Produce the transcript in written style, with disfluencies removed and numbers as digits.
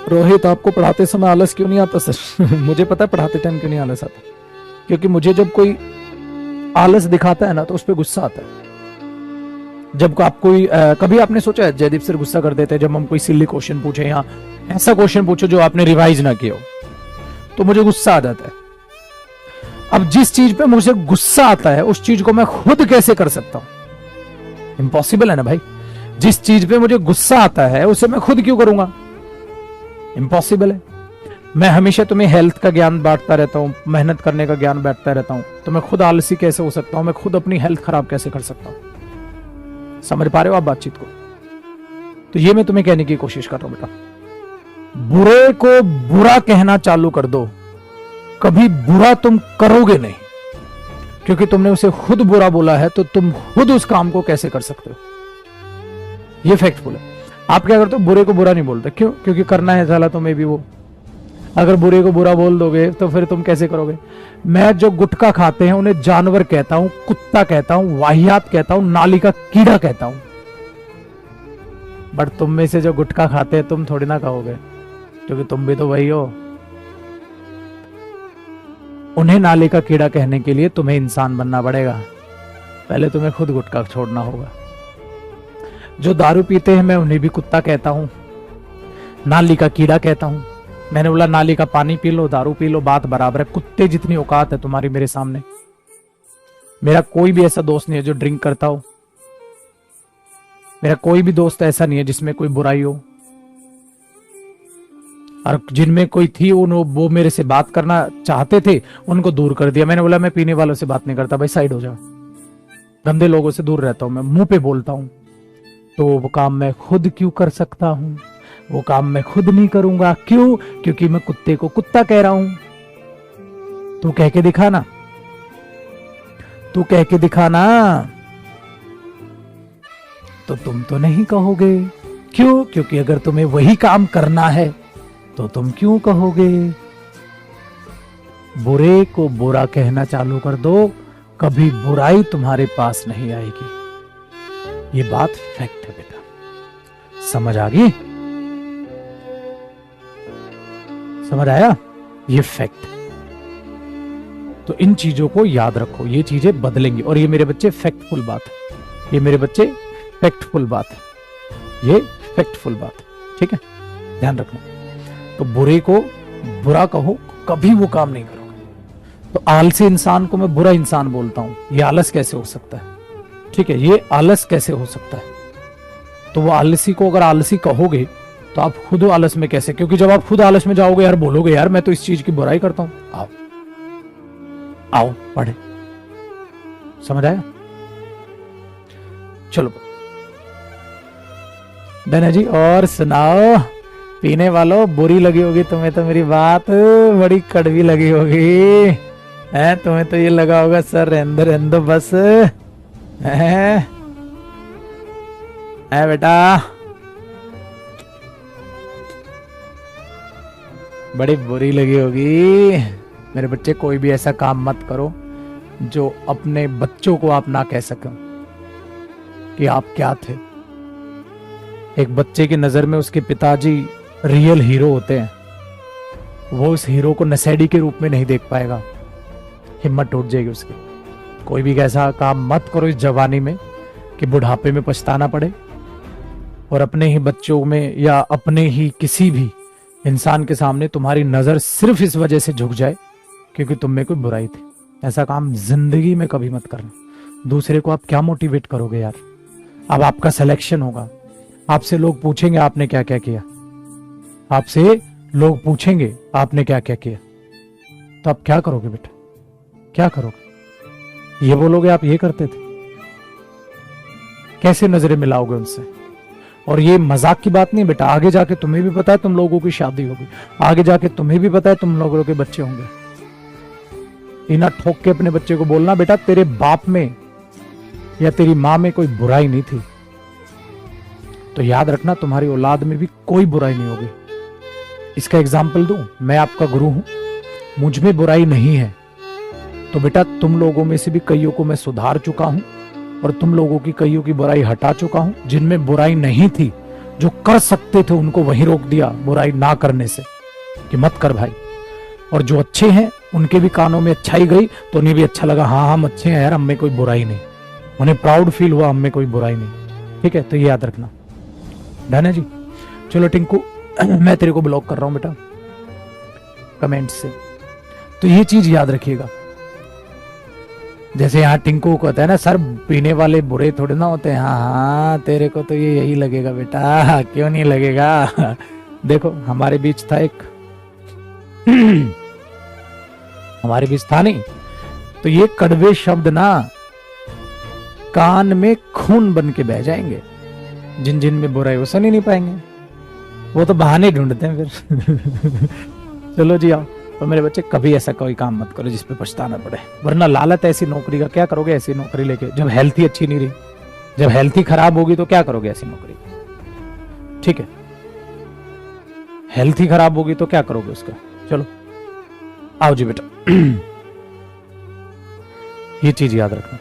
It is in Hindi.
रोहित, आपको पढ़ाते समय आलस क्यों नहीं आता सर? मुझे पता है पढ़ाते टाइम क्यों नहीं आलस आता, क्योंकि मुझे जब कोई आलस दिखाता है ना तो उस पर गुस्सा आता है। जब आप कोई कभी आपने सोचा है जयदीप सर गुस्सा कर देते हैं जब हम कोई सिली क्वेश्चन पूछे या ऐसा क्वेश्चन पूछो जो आपने रिवाइज ना किया हो, तो मुझे गुस्सा आ जाता है। अब जिस चीज पे मुझे गुस्सा आता है उस चीज को मैं खुद कैसे कर सकता हूं? इम्पॉसिबल है ना भाई। जिस चीज पे मुझे गुस्सा आता है उसे मैं खुद क्यों करूंगा? इम्पॉसिबल है। मैं हमेशा तुम्हें हेल्थ का ज्ञान बांटता रहता हूं, मेहनत करने का ज्ञान बांटता रहता हूं, तो मैं खुद आलसी कैसे हो सकता हूं? मैं खुद अपनी हेल्थ खराब कैसे कर सकता हूं? समझ पा रहे हो आप बातचीत को? तो ये मैं तुम्हें कहने की कोशिश कर रहा हूं बेटा, बुरे को बुरा कहना चालू कर दो, कभी बुरा तुम करोगे नहीं, क्योंकि तुमने उसे खुद बुरा बोला है, तो तुम खुद उस काम को कैसे कर सकते हो? ये फैक्टफुल है। आप क्या करते हो? बुरे को बुरा नहीं बोलते। क्यों? क्योंकि करना है साला तुम्हें भी वो। अगर बुरे को बुरा बोल दोगे तो फिर तुम कैसे करोगे? मैं जो गुटखा खाते हैं उन्हें जानवर कहता हूं, कुत्ता कहता हूं, वाहियात कहता हूं, नाली का कीड़ा कहता हूं। बट तुम में से जो गुटखा खाते हैं तुम थोड़ी ना कहोगे, क्योंकि तुम भी तो वही हो। उन्हें नाली का कीड़ा कहने के लिए तुम्हें इंसान बनना पड़ेगा। पहले तुम्हें खुद गुटखा छोड़ना होगा। जो दारू पीते हैं मैं उन्हें भी कुत्ता कहता हूं, नाली का कीड़ा कहता हूं। मैंने बोला नाली का पानी पी लो, दारू पी लो, बात बराबर है। कुत्ते जितनी औकात है तुम्हारी मेरे सामने। मेरा कोई भी ऐसा दोस्त नहीं है जो ड्रिंक करता हो। मेरा कोई भी दोस्त ऐसा नहीं है जिसमें कोई बुराई हो, और जिनमें कोई थी वो मेरे से बात करना चाहते थे, उनको दूर कर दिया। मैंने बोला मैं पीने वालों से बात नहीं करता भाई, साइड हो जाओ। गंदे लोगों से दूर रहता हूं, मैं मुंह पे बोलता हूं। तो वो काम मैं खुद क्यों कर सकता हूं? वो काम मैं खुद नहीं करूंगा। क्यों? क्योंकि मैं कुत्ते को कुत्ता कह रहा हूं। तू कह के दिखा ना, तू कह के दिखा ना। तो तुम तो नहीं कहोगे। क्यों? क्योंकि अगर तुम्हें वही काम करना है तो तुम क्यों कहोगे? बुरे को बुरा कहना चालू कर दो, कभी बुराई तुम्हारे पास नहीं आएगी। ये बात फैक्ट है बेटा, समझ आ गई? समझ आया? ये फैक्ट। तो इन चीजों को याद रखो, ये चीजें बदलेंगी। और ये मेरे बच्चे फैक्टफुल बात है, ये मेरे बच्चे फैक्टफुल बात है, ये फैक्टफुल बात है। ठीक है, ध्यान रखना। तो बुरे को बुरा कहो, कभी वो काम नहीं करोगे। तो आलसी इंसान को मैं बुरा इंसान बोलता हूं, ये आलस कैसे हो सकता है? ठीक है, ये आलस कैसे हो सकता है? तो वो आलसी को अगर आलसी कहोगे तो आप खुद आलस में कैसे? क्योंकि जब आप खुद आलस में जाओगे यार, बोलोगे यार मैं तो इस चीज की बुराई करता हूं। आओ आओ पढ़े। समझ आया? चलो धना जी और सुनाओ। पीने वालों, बुरी लगी होगी तुम्हें तो मेरी बात, बड़ी कड़वी लगी होगी है तुम्हें तो। ये लगा होगा सर रहने दो बस है बेटा। बड़ी बुरी लगी होगी। मेरे बच्चे, कोई भी ऐसा काम मत करो जो अपने बच्चों को आप ना कह सकें कि आप क्या थे। एक बच्चे की नजर में उसके पिताजी रियल हीरो होते हैं, वो उस हीरो को नशेड़ी के रूप में नहीं देख पाएगा, हिम्मत टूट जाएगी उसकी। कोई भी ऐसा काम मत करो इस जवानी में कि बुढ़ापे में पछताना पड़े, और अपने ही बच्चों में या अपने ही किसी भी इंसान के सामने तुम्हारी नजर सिर्फ इस वजह से झुक जाए क्योंकि तुम में कोई बुराई थी। ऐसा काम जिंदगी में कभी मत करना। दूसरे को आप क्या मोटिवेट करोगे यार? अब आपका सिलेक्शन होगा, आपसे लोग पूछेंगे आपने क्या क्या किया, आपसे लोग पूछेंगे आपने क्या क्या किया, तो आप क्या करोगे बेटा? क्या करोगे? ये बोलोगे आप ये करते थे? कैसे नजरें मिलाओगे उनसे? और ये मजाक की बात नहीं बेटा, आगे जाके तुम्हें भी पता है तुम लोगों की शादी होगी, आगे जाके तुम्हें भी पता है तुम लोगों के बच्चे होंगे। इना ठोक के अपने बच्चे को बोलना बेटा तेरे बाप में या तेरी माँ में कोई बुराई नहीं थी, तो याद रखना तुम्हारी औलाद में भी कोई बुराई नहीं होगी। इसका एग्जाम्पल दूं, मैं आपका गुरु हूं, मुझ में बुराई नहीं है, तो बेटा तुम लोगों में से भी कईयों को मैं सुधार चुका हूं और तुम लोगों की कईयों की बुराई हटा चुका हूं। जिनमें बुराई नहीं थी जो कर सकते थे उनको वहीं रोक दिया बुराई ना करने से, कि मत कर भाई। और जो अच्छे हैं उनके भी कानों में अच्छाई गई तो उन्हें भी अच्छा लगा, हाँ हम अच्छे हैं यार, हम में कोई बुराई नहीं, उन्हें प्राउड फील हुआ, हम में कोई बुराई नहीं। ठीक है, तो ये याद रखना। डन है जी। चलो टिंकू, मैं तेरे को ब्लॉक कर रहा हूं बेटा कमेंट से, तो ये चीज याद रखिएगा। जैसे यहाँ टिंकू कहता है ना, सर पीने वाले बुरे थोड़े ना होते हैं। हाँ हाँ, तेरे को तो ये यही लगेगा बेटा, क्यों नहीं लगेगा। देखो हमारे बीच था एक हमारे बीच था नहीं, तो ये कड़वे शब्द ना कान में खून बन के बह जाएंगे। जिन जिन में बुराई वो सुन ही नहीं पाएंगे, वो तो बहाने ढूंढते हैं फिर। चलो जी आओ। तो मेरे बच्चे कभी ऐसा कोई काम मत करो जिसपे पछताना पड़े, वरना लालच ऐसी नौकरी का, क्या करोगे ऐसी नौकरी लेके जब हेल्थ ही अच्छी नहीं रही, जब हेल्थ ही खराब होगी तो क्या करोगे ऐसी नौकरी। ठीक है, हेल्थ ही खराब होगी तो क्या करोगे उसका। चलो आओ जी बेटा, ये चीज याद रखना।